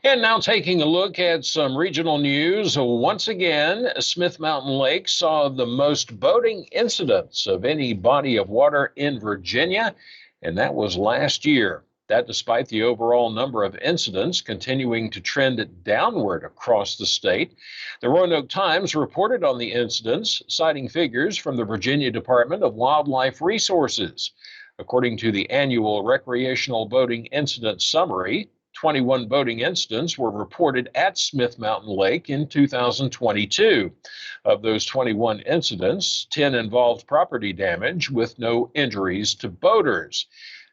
And now taking a look at some regional news. Once again, Smith Mountain Lake saw the most boating incidents of any body of water in Virginia, and that was last year. That despite the overall number of incidents continuing to trend downward across the state. The Roanoke Times reported on the incidents, citing figures from the Virginia Department of Wildlife Resources. According to the annual Recreational Boating Incident Summary, 21 boating incidents were reported at Smith Mountain Lake in 2022. Of those 21 incidents, 10 involved property damage with no injuries to boaters.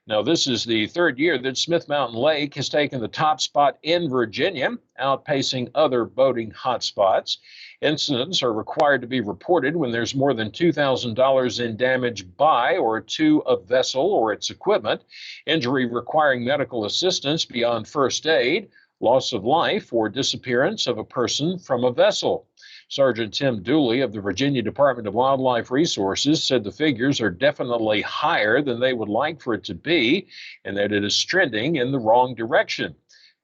Now, this is the third year that Smith Mountain Lake has taken the top spot in Virginia, outpacing other boating hotspots. Incidents are required to be reported when there's more than $2,000 in damage by or to a vessel or its equipment, injury requiring medical assistance beyond first aid, loss of life, or disappearance of a person from a vessel. Sergeant Tim Dooley of the Virginia Department of Wildlife Resources said the figures are definitely higher than they would like for it to be, and that it is trending in the wrong direction.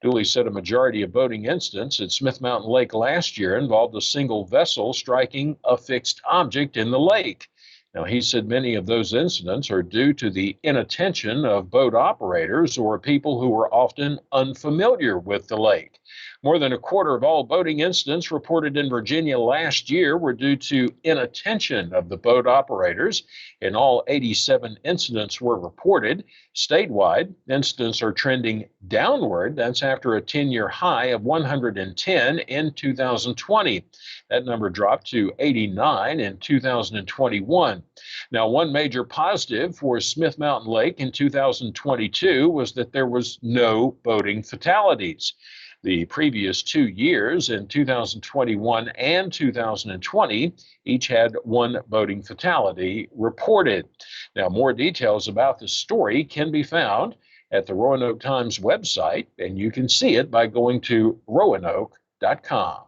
Dooley said a majority of boating incidents at Smith Mountain Lake last year involved a single vessel striking a fixed object in the lake. Now, he said many of those incidents are due to the inattention of boat operators or people who are often unfamiliar with the lake. More than a quarter of all boating incidents reported in Virginia last year were due to inattention of the boat operators, and all 87 incidents were reported. Statewide, incidents are trending downward. That's after a 10-year high of 110 in 2020. That number dropped to 89 in 2021. Now, one major positive for Smith Mountain Lake in 2022 was that there was no boating fatalities. The previous 2 years, in 2021 and 2020, each had one boating fatality reported. Now, more details about the story can be found at the Roanoke Times website, and you can see it by going to roanoke.com.